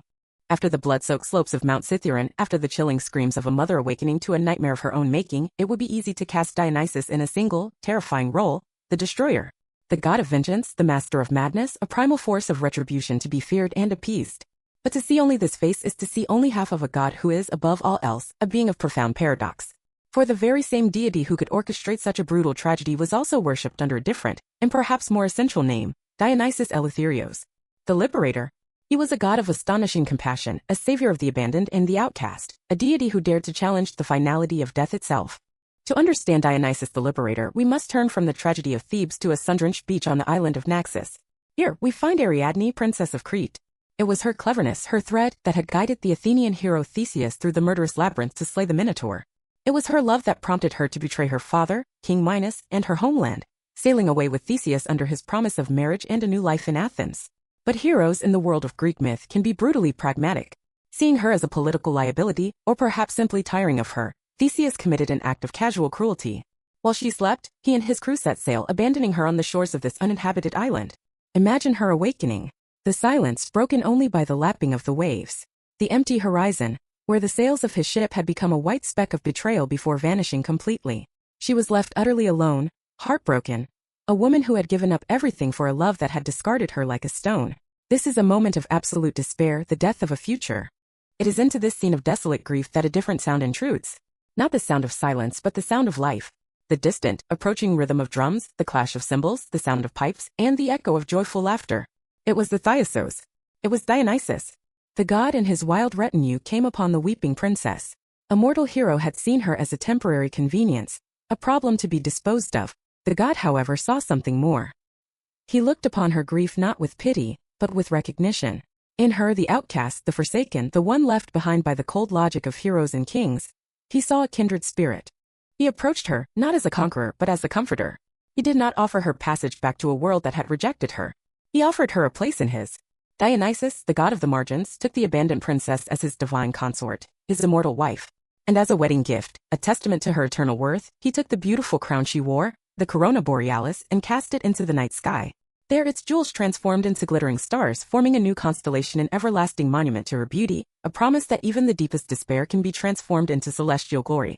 S1: After the blood-soaked slopes of Mount Cithaeron, after the chilling screams of a mother awakening to a nightmare of her own making, it would be easy to cast Dionysus in a single, terrifying role, the destroyer. The god of vengeance, the master of madness, a primal force of retribution to be feared and appeased. But to see only this face is to see only half of a god who is, above all else, a being of profound paradox. For the very same deity who could orchestrate such a brutal tragedy was also worshipped under a different, and perhaps more essential name, Dionysus Eleutherios, the liberator. He was a god of astonishing compassion, a savior of the abandoned and the outcast, a deity who dared to challenge the finality of death itself. To understand Dionysus the liberator, we must turn from the tragedy of Thebes to a sun-drenched beach on the island of Naxos. Here, we find Ariadne, princess of Crete. It was her cleverness, her thread, that had guided the Athenian hero Theseus through the murderous labyrinth to slay the Minotaur. It was her love that prompted her to betray her father, King Minos, and her homeland, sailing away with Theseus under his promise of marriage and a new life in Athens. But heroes in the world of Greek myth can be brutally pragmatic. Seeing her as a political liability, or perhaps simply tiring of her, Theseus committed an act of casual cruelty. While she slept, he and his crew set sail, abandoning her on the shores of this uninhabited island. Imagine her awakening. The silence broken only by the lapping of the waves. The empty horizon, where the sails of his ship had become a white speck of betrayal before vanishing completely. She was left utterly alone, heartbroken. A woman who had given up everything for a love that had discarded her like a stone. This is a moment of absolute despair, the death of a future. It is into this scene of desolate grief that a different sound intrudes. Not the sound of silence, but the sound of life. The distant, approaching rhythm of drums, the clash of cymbals, the sound of pipes, and the echo of joyful laughter. It was the Thyasos. It was Dionysus. The god and his wild retinue came upon the weeping princess. A mortal hero had seen her as a temporary convenience, a problem to be disposed of. The god, however, saw something more. He looked upon her grief not with pity, but with recognition. In her, the outcast, the forsaken, the one left behind by the cold logic of heroes and kings, he saw a kindred spirit. He approached her, not as a conqueror but as a comforter. He did not offer her passage back to a world that had rejected her. He offered her a place in his. Dionysus, the god of the margins, took the abandoned princess as his divine consort, his immortal wife. And as a wedding gift, a testament to her eternal worth, he took the beautiful crown she wore, the corona borealis, and cast it into the night sky. There its jewels transformed into glittering stars, forming a new constellation, an everlasting monument to her beauty, a promise that even the deepest despair can be transformed into celestial glory.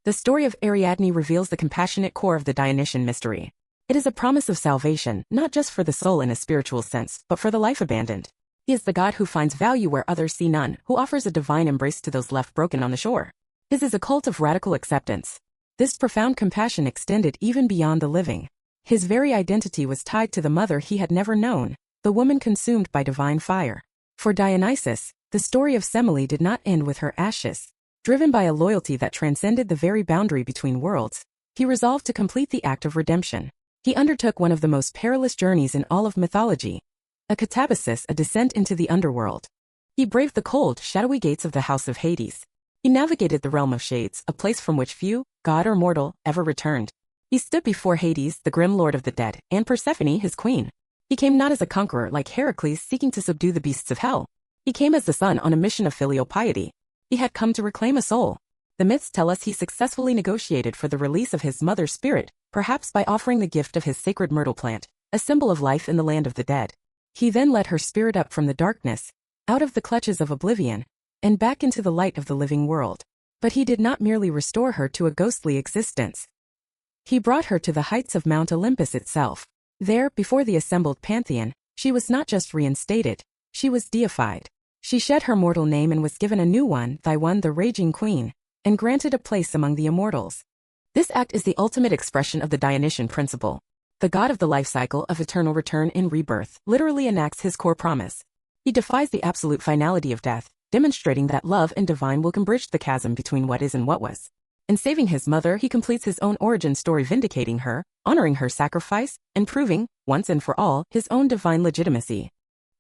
S1: The story of Ariadne reveals the compassionate core of the Dionysian mystery. It is a promise of salvation, not just for the soul in a spiritual sense, but for the life abandoned. He is the god who finds value where others see none, who offers a divine embrace to those left broken on the shore. His is a cult of radical acceptance. This profound compassion extended even beyond the living. His very identity was tied to the mother he had never known, the woman consumed by divine fire. For Dionysus, the story of Semele did not end with her ashes. Driven by a loyalty that transcended the very boundary between worlds, he resolved to complete the act of redemption. He undertook one of the most perilous journeys in all of mythology, a catabasis, a descent into the underworld. He braved the cold, shadowy gates of the house of Hades. He navigated the realm of shades, a place from which few, god or mortal, ever returned. He stood before Hades, the grim lord of the dead, and Persephone, his queen. He came not as a conqueror like Heracles seeking to subdue the beasts of hell. He came as the son on a mission of filial piety. He had come to reclaim a soul. The myths tell us he successfully negotiated for the release of his mother's spirit, perhaps by offering the gift of his sacred myrtle plant, a symbol of life in the land of the dead. He then led her spirit up from the darkness, out of the clutches of oblivion, and back into the light of the living world. But he did not merely restore her to a ghostly existence. He brought her to the heights of Mount Olympus itself. There, before the assembled pantheon, she was not just reinstated, she was deified. She shed her mortal name and was given a new one, the raging queen, and granted a place among the immortals. This act is the ultimate expression of the Dionysian principle. The god of the life cycle of eternal return in rebirth literally enacts his core promise. He defies the absolute finality of death, demonstrating that love and divine will can bridge the chasm between what is and what was. In saving his mother, he completes his own origin story, vindicating her, honoring her sacrifice, and proving, once and for all, his own divine legitimacy.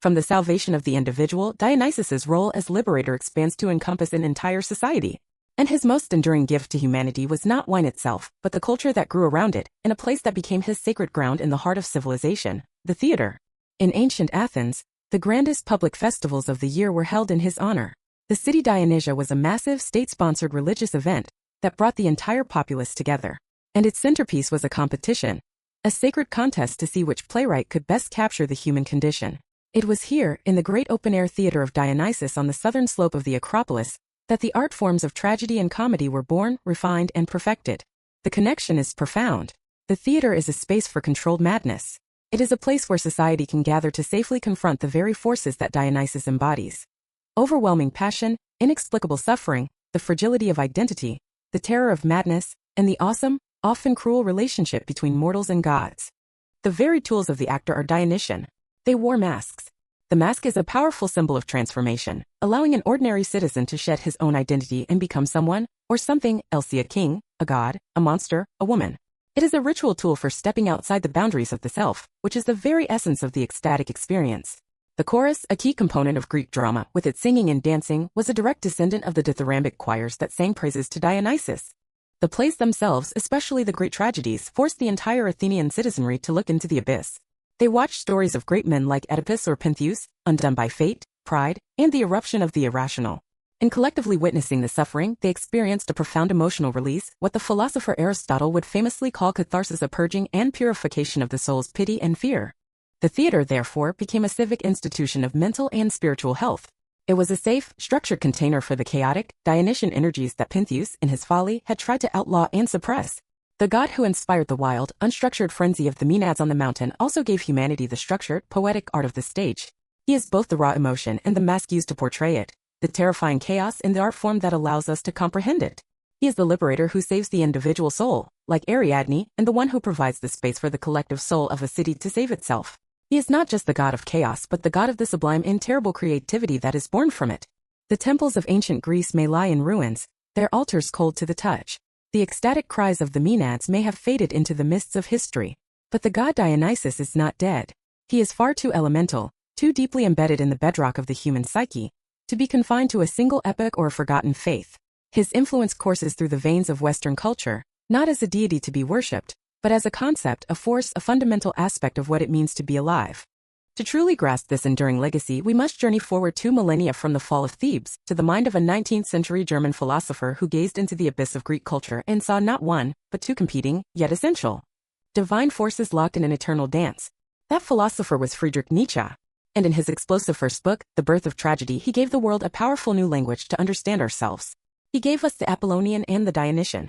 S1: From the salvation of the individual, Dionysus's role as liberator expands to encompass an entire society. And his most enduring gift to humanity was not wine itself, but the culture that grew around it, in a place that became his sacred ground in the heart of civilization, the theater. In ancient Athens, the grandest public festivals of the year were held in his honor. The city Dionysia was a massive, state-sponsored religious event that brought the entire populace together. And its centerpiece was a competition, a sacred contest to see which playwright could best capture the human condition. It was here, in the great open-air theater of Dionysus on the southern slope of the Acropolis, that the art forms of tragedy and comedy were born, refined, and perfected. The connection is profound. The theater is a space for controlled madness. It is a place where society can gather to safely confront the very forces that Dionysus embodies. Overwhelming passion, inexplicable suffering, the fragility of identity, the terror of madness, and the awesome, often cruel relationship between mortals and gods. The very tools of the actor are Dionysian. They wore masks. The mask is a powerful symbol of transformation, allowing an ordinary citizen to shed his own identity and become someone, or something else, a king, a god, a monster, a woman. It is a ritual tool for stepping outside the boundaries of the self, which is the very essence of the ecstatic experience. The chorus, a key component of Greek drama, with its singing and dancing, was a direct descendant of the dithyrambic choirs that sang praises to Dionysus. The plays themselves, especially the great tragedies, forced the entire Athenian citizenry to look into the abyss. They watched stories of great men like Oedipus or Pentheus, undone by fate, pride, and the eruption of the irrational. In collectively witnessing the suffering, they experienced a profound emotional release, what the philosopher Aristotle would famously call catharsis, a purging and purification of the soul's pity and fear. The theater, therefore, became a civic institution of mental and spiritual health. It was a safe, structured container for the chaotic, Dionysian energies that Pentheus, in his folly, had tried to outlaw and suppress. The god who inspired the wild, unstructured frenzy of the Maenads on the mountain also gave humanity the structured, poetic art of the stage. He is both the raw emotion and the mask used to portray it, the terrifying chaos in the art form that allows us to comprehend it. He is the liberator who saves the individual soul, like Ariadne, and the one who provides the space for the collective soul of a city to save itself. He is not just the god of chaos but the god of the sublime and terrible creativity that is born from it. The temples of ancient Greece may lie in ruins, their altars cold to the touch. The ecstatic cries of the Maenads may have faded into the mists of history. But the god Dionysus is not dead. He is far too elemental, too deeply embedded in the bedrock of the human psyche, to be confined to a single epoch or a forgotten faith. His influence courses through the veins of Western culture, not as a deity to be worshipped, but as a concept, a force, a fundamental aspect of what it means to be alive. To truly grasp this enduring legacy, we must journey forward 2 millennia from the fall of Thebes to the mind of a 19th-century German philosopher who gazed into the abyss of Greek culture and saw not one, but 2 competing, yet essential, divine forces locked in an eternal dance. That philosopher was Friedrich Nietzsche. And in his explosive first book, The Birth of Tragedy, he gave the world a powerful new language to understand ourselves. He gave us the Apollonian and the Dionysian.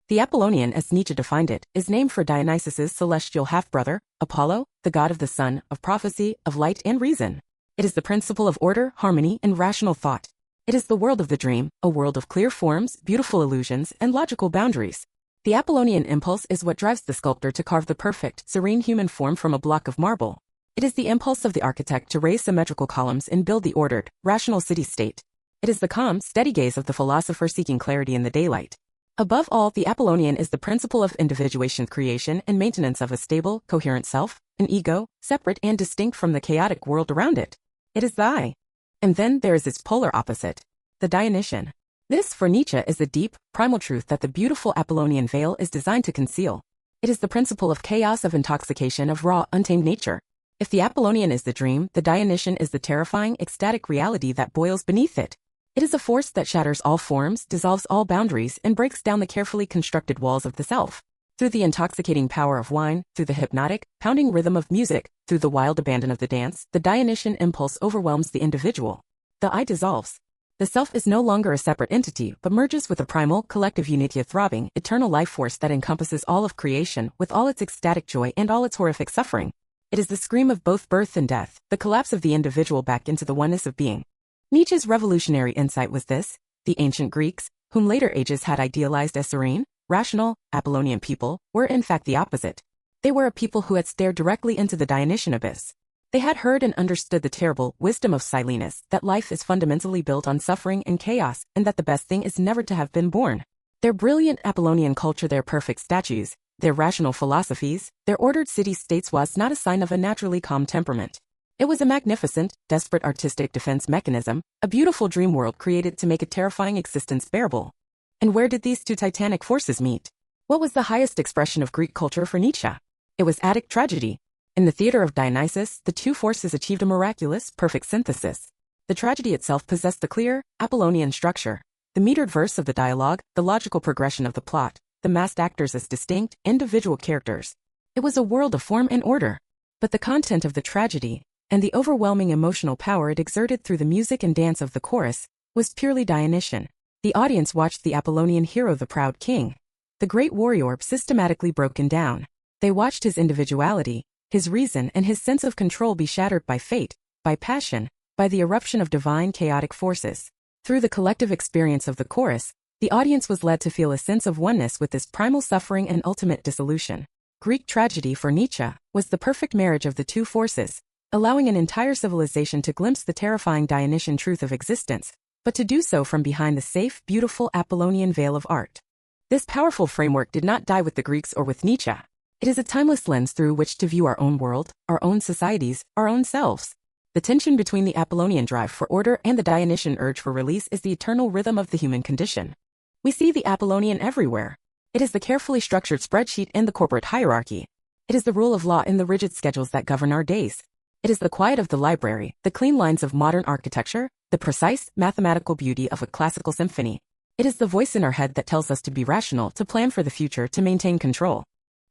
S1: The Apollonian, as Nietzsche defined it, is named for Dionysus's celestial half-brother, Apollo, the god of the sun, of prophecy, of light and reason. It is the principle of order, harmony, and rational thought. It is the world of the dream, a world of clear forms, beautiful illusions, and logical boundaries. The Apollonian impulse is what drives the sculptor to carve the perfect, serene human form from a block of marble. It is the impulse of the architect to raise symmetrical columns and build the ordered, rational city-state. It is the calm, steady gaze of the philosopher seeking clarity in the daylight. Above all, the Apollonian is the principle of individuation, creation, and maintenance of a stable, coherent self, an ego, separate and distinct from the chaotic world around it. It is the I. And then there is its polar opposite, the Dionysian. This, for Nietzsche, is the deep, primal truth that the beautiful Apollonian veil is designed to conceal. It is the principle of chaos, of intoxication, of raw, untamed nature. If the Apollonian is the dream, the Dionysian is the terrifying, ecstatic reality that boils beneath it. It is a force that shatters all forms, dissolves all boundaries, and breaks down the carefully constructed walls of the self. Through the intoxicating power of wine, through the hypnotic, pounding rhythm of music, through the wild abandon of the dance, the Dionysian impulse overwhelms the individual. The I dissolves. The self is no longer a separate entity, but merges with a primal, collective unity, a throbbing, eternal life force that encompasses all of creation, with all its ecstatic joy and all its horrific suffering. It is the scream of both birth and death, the collapse of the individual back into the oneness of being. Nietzsche's revolutionary insight was this: the ancient Greeks, whom later ages had idealized as serene, rational, Apollonian people, were in fact the opposite. They were a people who had stared directly into the Dionysian abyss. They had heard and understood the terrible wisdom of Silenus, that life is fundamentally built on suffering and chaos, and that the best thing is never to have been born. Their brilliant Apollonian culture, their perfect statues, their rational philosophies, their ordered city-states was not a sign of a naturally calm temperament. It was a magnificent, desperate artistic defense mechanism, a beautiful dream world created to make a terrifying existence bearable. And where did these 2 titanic forces meet? What was the highest expression of Greek culture for Nietzsche? It was Attic tragedy. In the theater of Dionysus, the 2 forces achieved a miraculous, perfect synthesis. The tragedy itself possessed the clear, Apollonian structure, the metered verse of the dialogue, the logical progression of the plot, the masked actors as distinct, individual characters. It was a world of form and order. But the content of the tragedy, and the overwhelming emotional power it exerted through the music and dance of the chorus, was purely Dionysian. The audience watched the Apollonian hero, the proud king, the great warrior, systematically broken down. They watched his individuality, his reason, and his sense of control be shattered by fate, by passion, by the eruption of divine chaotic forces. Through the collective experience of the chorus, the audience was led to feel a sense of oneness with this primal suffering and ultimate dissolution. Greek tragedy, for Nietzsche, was the perfect marriage of the 2 forces, allowing an entire civilization to glimpse the terrifying Dionysian truth of existence, but to do so from behind the safe, beautiful Apollonian veil of art. This powerful framework did not die with the Greeks or with Nietzsche. It is a timeless lens through which to view our own world, our own societies, our own selves. The tension between the Apollonian drive for order and the Dionysian urge for release is the eternal rhythm of the human condition. We see the Apollonian everywhere. It is the carefully structured spreadsheet in the corporate hierarchy. It is the rule of law in the rigid schedules that govern our days. It is the quiet of the library, the clean lines of modern architecture, the precise, mathematical beauty of a classical symphony. It is the voice in our head that tells us to be rational, to plan for the future, to maintain control.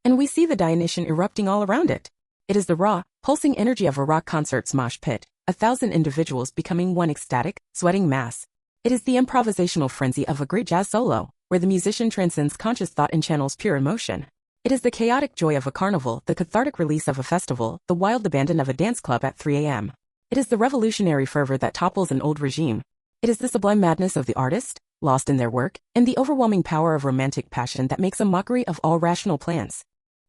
S1: And we see the Dionysian erupting all around it. It is the raw, pulsing energy of a rock concert's mosh pit, 1,000 individuals becoming one ecstatic, sweating mass. It is the improvisational frenzy of a great jazz solo, where the musician transcends conscious thought and channels pure emotion. It is the chaotic joy of a carnival, the cathartic release of a festival, the wild abandon of a dance club at 3 a.m. It is the revolutionary fervor that topples an old regime. It is the sublime madness of the artist, lost in their work, and the overwhelming power of romantic passion that makes a mockery of all rational plans.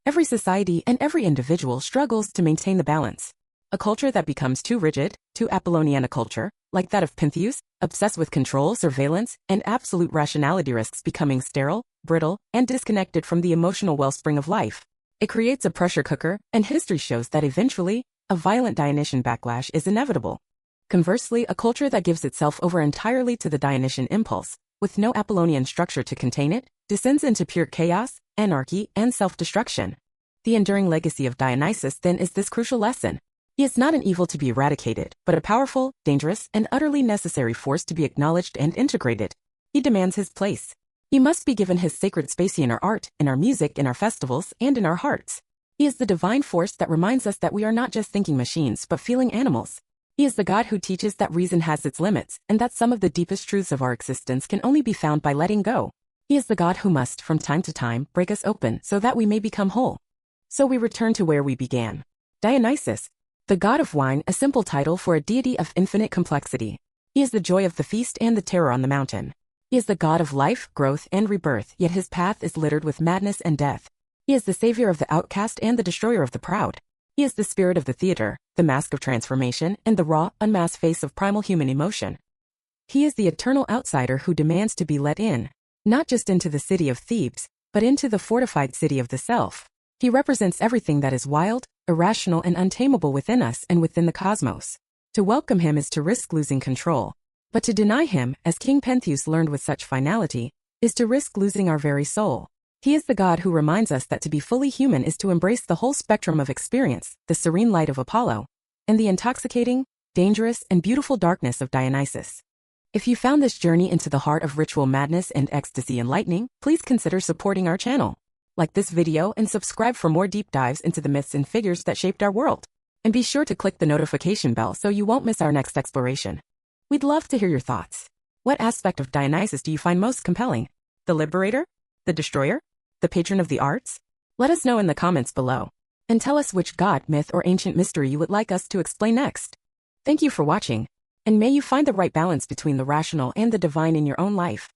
S1: Every society and every individual struggles to maintain the balance. A culture that becomes too rigid, too Apollonian a culture, like that of Pentheus, obsessed with control, surveillance, and absolute rationality, risks becoming sterile, brittle, and disconnected from the emotional wellspring of life. It creates a pressure cooker, and history shows that eventually, a violent Dionysian backlash is inevitable. Conversely, a culture that gives itself over entirely to the Dionysian impulse, with no Apollonian structure to contain it, descends into pure chaos, anarchy, and self-destruction. The enduring legacy of Dionysus, then, is this crucial lesson. He is not an evil to be eradicated, but a powerful, dangerous, and utterly necessary force to be acknowledged and integrated. He demands his place. He must be given his sacred space in our art, in our music, in our festivals, and in our hearts. He is the divine force that reminds us that we are not just thinking machines but feeling animals. He is the God who teaches that reason has its limits, and that some of the deepest truths of our existence can only be found by letting go. He is the God who must, from time to time, break us open so that we may become whole. So we return to where we began. Dionysus, the god of wine, a simple title for a deity of infinite complexity. He is the joy of the feast and the terror on the mountain. He is the god of life, growth, and rebirth, yet his path is littered with madness and death. He is the savior of the outcast and the destroyer of the proud. He is the spirit of the theater, the mask of transformation, and the raw, unmasked face of primal human emotion. He is the eternal outsider who demands to be let in, not just into the city of Thebes, but into the fortified city of the self. He represents everything that is wild, irrational, and untamable within us and within the cosmos. To welcome him is to risk losing control. But to deny him, as King Pentheus learned with such finality, is to risk losing our very soul. He is the God who reminds us that to be fully human is to embrace the whole spectrum of experience, the serene light of Apollo, and the intoxicating, dangerous, and beautiful darkness of Dionysus. If you found this journey into the heart of ritual madness and ecstasy enlightening, please consider supporting our channel. Like this video and subscribe for more deep dives into the myths and figures that shaped our world. And be sure to click the notification bell so you won't miss our next exploration. We'd love to hear your thoughts. What aspect of Dionysus do you find most compelling? The liberator? The destroyer? The patron of the arts? Let us know in the comments below. And tell us which god, myth, or ancient mystery you would like us to explain next. Thank you for watching, and may you find the right balance between the rational and the divine in your own life.